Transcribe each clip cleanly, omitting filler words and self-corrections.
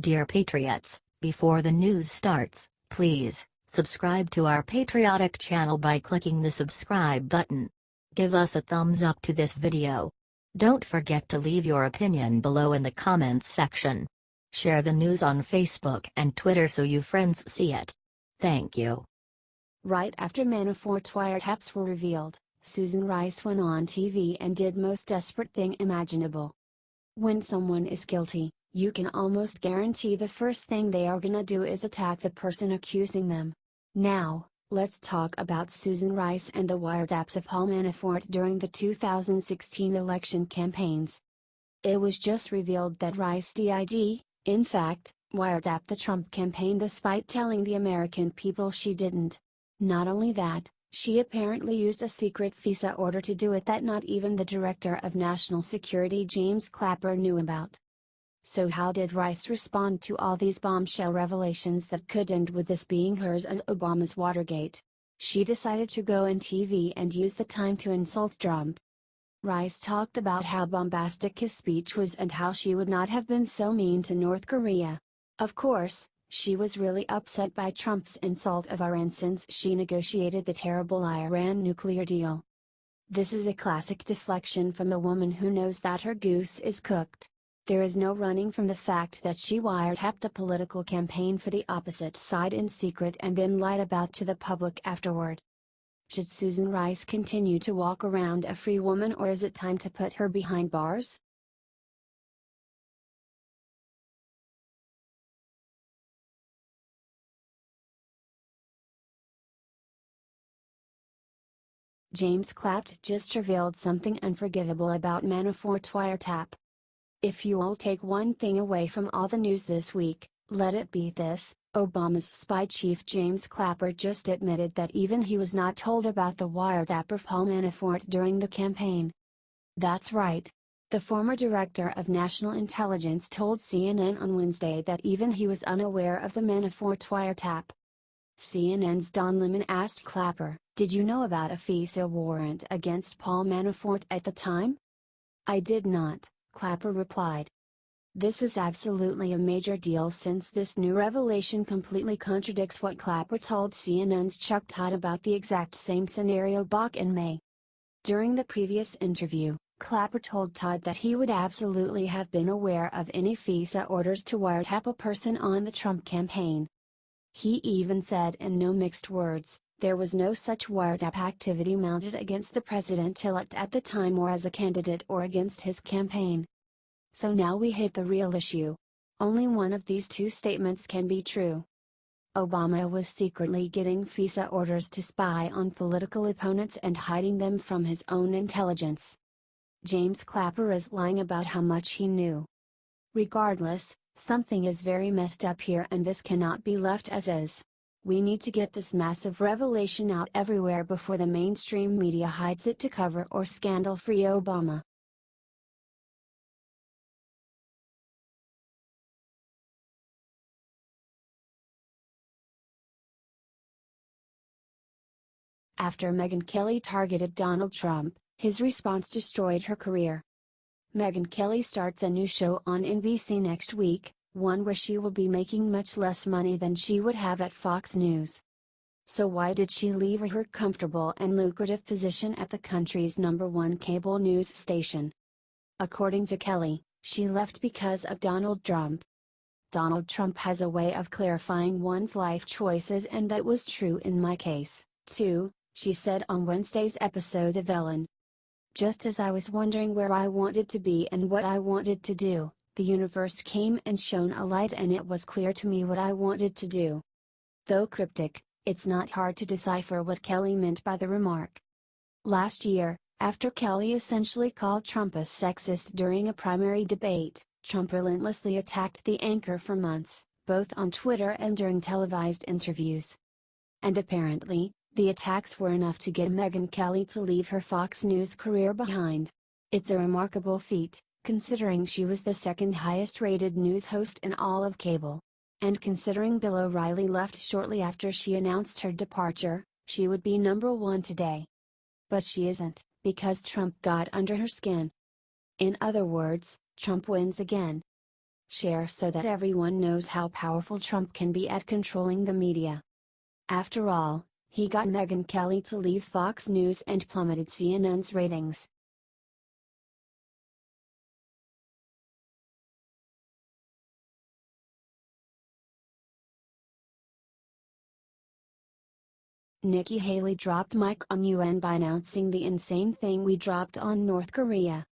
Dear Patriots, before the news starts, please subscribe to our patriotic channel by clicking the subscribe button. Give us a thumbs up to this video. Don't forget to leave your opinion below in the comments section. Share the news on Facebook and Twitter so your friends see it. Thank you. Right after Manafort wiretaps were revealed, Susan Rice went on TV and did most desperate thing imaginable. When someone is guilty, you can almost guarantee the first thing they are gonna do is attack the person accusing them. Now, let's talk about Susan Rice and the wiretaps of Paul Manafort during the 2016 election campaigns. It was just revealed that Rice did, in fact, wiretap the Trump campaign despite telling the American people she didn't. Not only that, she apparently used a secret FISA order to do it that not even the Director of National Security James Clapper knew about. So how did Rice respond to all these bombshell revelations that could end with this being hers and Obama's Watergate? She decided to go on TV and use the time to insult Trump. Rice talked about how bombastic his speech was and how she would not have been so mean to North Korea. Of course, she was really upset by Trump's insult of Iran since she negotiated the terrible Iran nuclear deal. This is a classic deflection from the woman who knows that her goose is cooked. There is no running from the fact that she wiretapped a political campaign for the opposite side in secret and then lied about to the public afterward. Should Susan Rice continue to walk around a free woman, or is it time to put her behind bars? James Clapper just revealed something unforgivable about Manafort wiretap. If you'll take one thing away from all the news this week, let it be this: Obama's spy chief James Clapper just admitted that even he was not told about the wiretap of Paul Manafort during the campaign. That's right. The former director of national intelligence told CNN on Wednesday that even he was unaware of the Manafort wiretap. CNN's Don Lemon asked Clapper, "Did you know about a FISA warrant against Paul Manafort at the time?" "I did not," Clapper replied. This is absolutely a major deal since this new revelation completely contradicts what Clapper told CNN's Chuck Todd about the exact same scenario back in May. During the previous interview, Clapper told Todd that he would absolutely have been aware of any FISA orders to wiretap a person on the Trump campaign. He even said in no mixed words, there was no such wiretap activity mounted against the president-elect at the time or as a candidate or against his campaign. So now we hit the real issue. Only one of these two statements can be true. Obama was secretly getting FISA orders to spy on political opponents and hiding them from his own intelligence. James Clapper is lying about how much he knew. Regardless, something is very messed up here and this cannot be left as is. We need to get this massive revelation out everywhere before the mainstream media hides it to cover or scandal-free Obama. After Megyn Kelly targeted Donald Trump, his response destroyed her career. Megyn Kelly starts a new show on NBC next week, one where she will be making much less money than she would have at Fox News. So why did she leave her comfortable and lucrative position at the country's #1 cable news station? According to Kelly, she left because of Donald Trump. Donald Trump has a way of clarifying one's life choices, and that was true in my case, too, she said on Wednesday's episode of Ellen. Just as I was wondering where I wanted to be and what I wanted to do, the universe came and shone a light and it was clear to me what I wanted to do. Though cryptic, it's not hard to decipher what Kelly meant by the remark. Last year, after Kelly essentially called Trump a sexist during a primary debate, Trump relentlessly attacked the anchor for months, both on Twitter and during televised interviews. And apparently, the attacks were enough to get Megyn Kelly to leave her Fox News career behind. It's a remarkable feat, considering she was the second highest rated news host in all of cable. And considering Bill O'Reilly left shortly after she announced her departure, she would be #1 today. But she isn't, because Trump got under her skin. In other words, Trump wins again. Share so that everyone knows how powerful Trump can be at controlling the media. After all, he got Megyn Kelly to leave Fox News and plummeted CNN's ratings. Nikki Haley dropped mic on UN by announcing the insane thing we dropped on North Korea.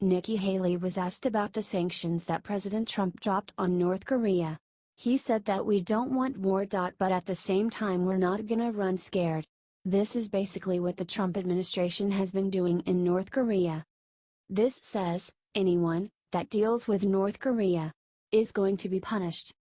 Nikki Haley was asked about the sanctions that President Trump dropped on North Korea. He said that we don't want war. But at the same time we're not gonna run scared. This is basically what the Trump administration has been doing in North Korea. This says, anyone that deals with North Korea is going to be punished.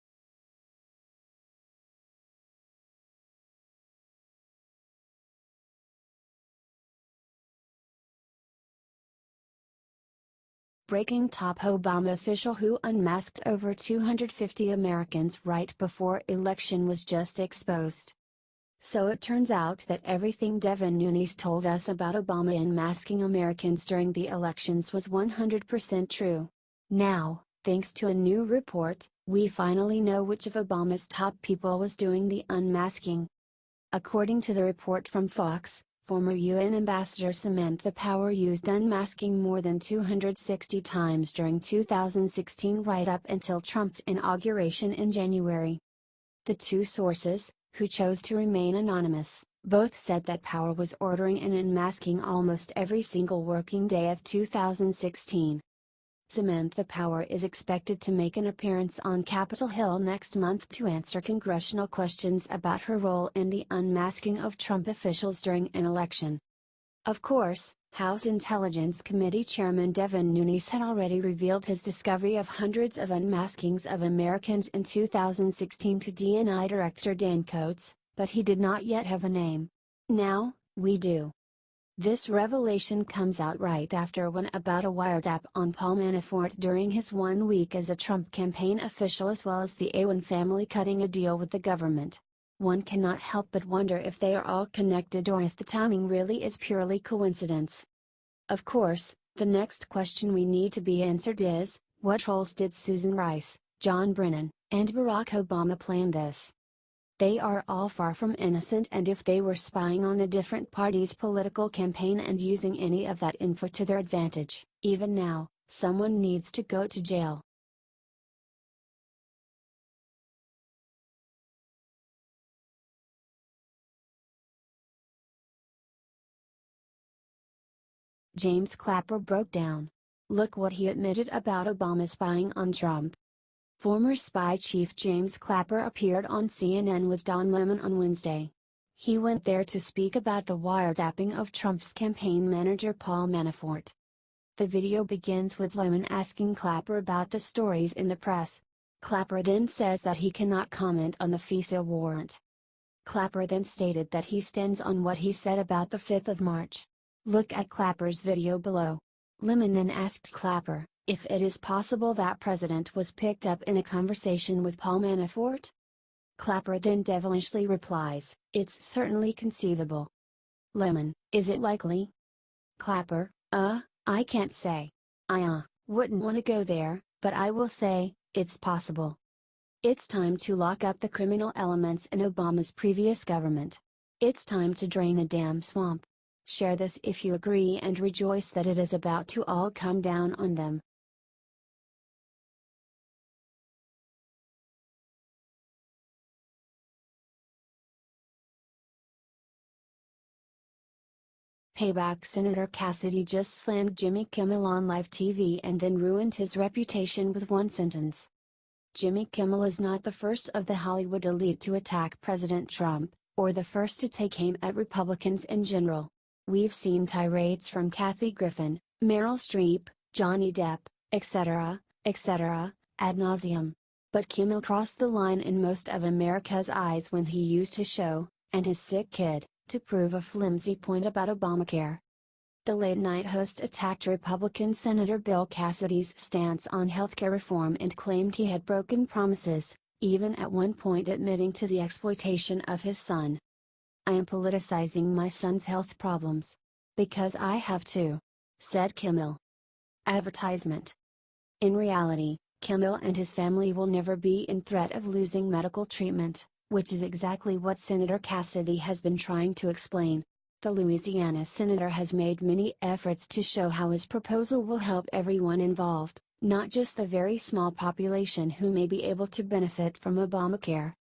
Breaking top Obama official who unmasked over 250 Americans right before election was just exposed. So it turns out that everything Devin Nunes told us about Obama unmasking Americans during the elections was 100% true. Now, thanks to a new report, we finally know which of Obama's top people was doing the unmasking. According to the report from Fox, former UN Ambassador Samantha Power used unmasking more than 260 times during 2016 right up until Trump's inauguration in January. The two sources, who chose to remain anonymous, both said that Power was ordering and unmasking almost every single working day of 2016. Samantha Power is expected to make an appearance on Capitol Hill next month to answer congressional questions about her role in the unmasking of Trump officials during an election. Of course, House Intelligence Committee Chairman Devin Nunes had already revealed his discovery of hundreds of unmaskings of Americans in 2016 to DNI Director Dan Coats, but he did not yet have a name. Now, we do. This revelation comes out right after one about a wiretap on Paul Manafort during his 1 week as a Trump campaign official, as well as the Aoun family cutting a deal with the government. One cannot help but wonder if they are all connected or if the timing really is purely coincidence. Of course, the next question we need to be answered is, what roles did Susan Rice, John Brennan, and Barack Obama play in this? They are all far from innocent, and if they were spying on a different party's political campaign and using any of that info to their advantage, even now, someone needs to go to jail. James Clapper broke down. Look what he admitted about Obama spying on Trump. Former spy chief James Clapper appeared on CNN with Don Lemon on Wednesday. He went there to speak about the wiretapping of Trump's campaign manager Paul Manafort. The video begins with Lemon asking Clapper about the stories in the press. Clapper then says that he cannot comment on the FISA warrant. Clapper then stated that he stands on what he said about the 5th of March. Look at Clapper's video below. Lemon then asked Clapper if it is possible that President was picked up in a conversation with Paul Manafort. Clapper then devilishly replies, "It's certainly conceivable." Lemon, "Is it likely?" Clapper, I can't say. I wouldn't want to go there, but I will say, it's possible. It's time to lock up the criminal elements in Obama's previous government. It's time to drain the damn swamp. Share this if you agree and rejoice that it is about to all come down on them. Payback. Senator Cassidy just slammed Jimmy Kimmel on live TV and then ruined his reputation with one sentence. Jimmy Kimmel is not the first of the Hollywood elite to attack President Trump, or the first to take aim at Republicans in general. We've seen tirades from Kathy Griffin, Meryl Streep, Johnny Depp, etc., ad nauseum. But Kimmel crossed the line in most of America's eyes when he used his show, and his sick kid, to prove a flimsy point about Obamacare. The late-night host attacked Republican Senator Bill Cassidy's stance on healthcare reform and claimed he had broken promises, even at one point admitting to the exploitation of his son. "I am politicizing my son's health problems. Because I have to," said Kimmel. Advertisement. In reality, Kimmel and his family will never be in threat of losing medical treatment, which is exactly what Senator Cassidy has been trying to explain. The Louisiana senator has made many efforts to show how his proposal will help everyone involved, not just the very small population who may be able to benefit from Obamacare.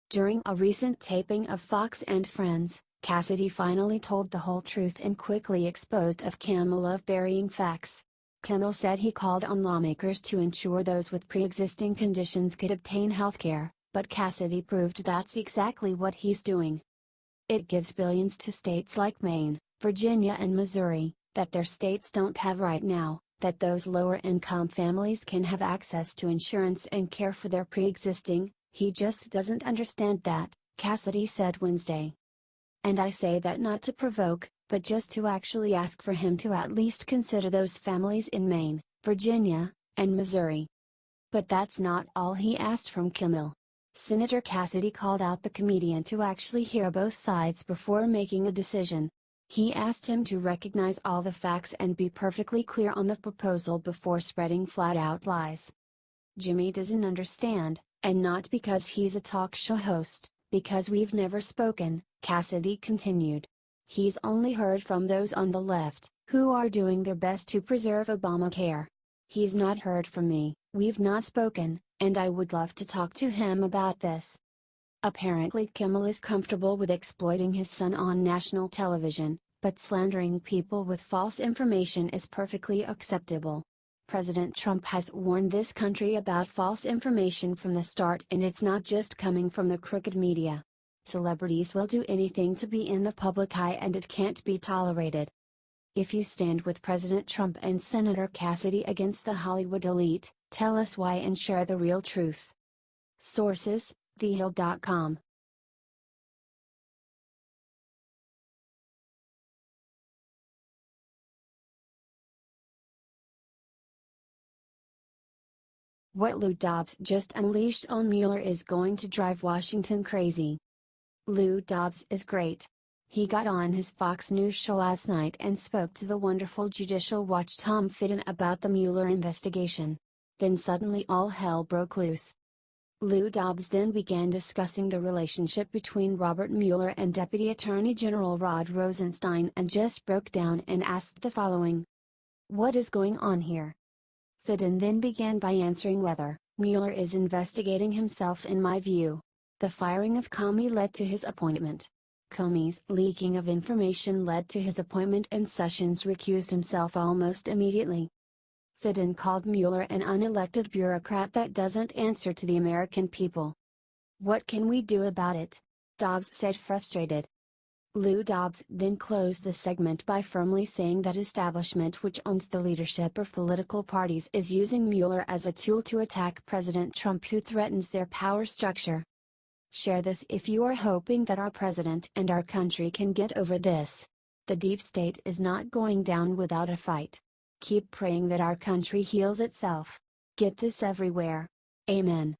During a recent taping of Fox and Friends, Cassidy finally told the whole truth and quickly exposed of Kimmel of burying facts. Kimmel said he called on lawmakers to ensure those with pre-existing conditions could obtain health care, but Cassidy proved that's exactly what he's doing. It gives billions to states like Maine, Virginia and Missouri, that their states don't have right now, that those lower-income families can have access to insurance and care for their pre-existing. He just doesn't understand that, Cassidy said Wednesday. And I say that not to provoke, but just to actually ask for him to at least consider those families in Maine, Virginia, and Missouri. But that's not all he asked from Kimmel. Senator Cassidy called out the comedian to actually hear both sides before making a decision. He asked him to recognize all the facts and be perfectly clear on the proposal before spreading flat-out lies. Jimmy doesn't understand, and not because he's a talk show host, because we've never spoken, Cassidy continued. He's only heard from those on the left, who are doing their best to preserve Obamacare. He's not heard from me, we've not spoken, and I would love to talk to him about this. Apparently Kimmel is comfortable with exploiting his son on national television, but slandering people with false information is perfectly acceptable. President Trump has warned this country about false information from the start, and it's not just coming from the crooked media. Celebrities will do anything to be in the public eye, and it can't be tolerated. If you stand with President Trump and Senator Cassidy against the Hollywood elite, tell us why and share the real truth. Sources: thehill.com. What Lou Dobbs just unleashed on Mueller is going to drive Washington crazy. Lou Dobbs is great. He got on his Fox News show last night and spoke to the wonderful Judicial Watch Tom Fitton about the Mueller investigation. Then suddenly all hell broke loose. Lou Dobbs then began discussing the relationship between Robert Mueller and Deputy Attorney General Rod Rosenstein and just broke down and asked the following: "What is going on here?" Fitton then began by answering whether Mueller is investigating himself. In my view, the firing of Comey led to his appointment. Comey's leaking of information led to his appointment, and Sessions recused himself almost immediately. Fitton called Mueller an unelected bureaucrat that doesn't answer to the American people. "What can we do about it?" Dobbs said, frustrated. Lou Dobbs then closed the segment by firmly saying that establishment which owns the leadership of political parties is using Mueller as a tool to attack President Trump, who threatens their power structure. Share this if you are hoping that our president and our country can get over this. The deep state is not going down without a fight. Keep praying that our country heals itself. Get this everywhere. Amen.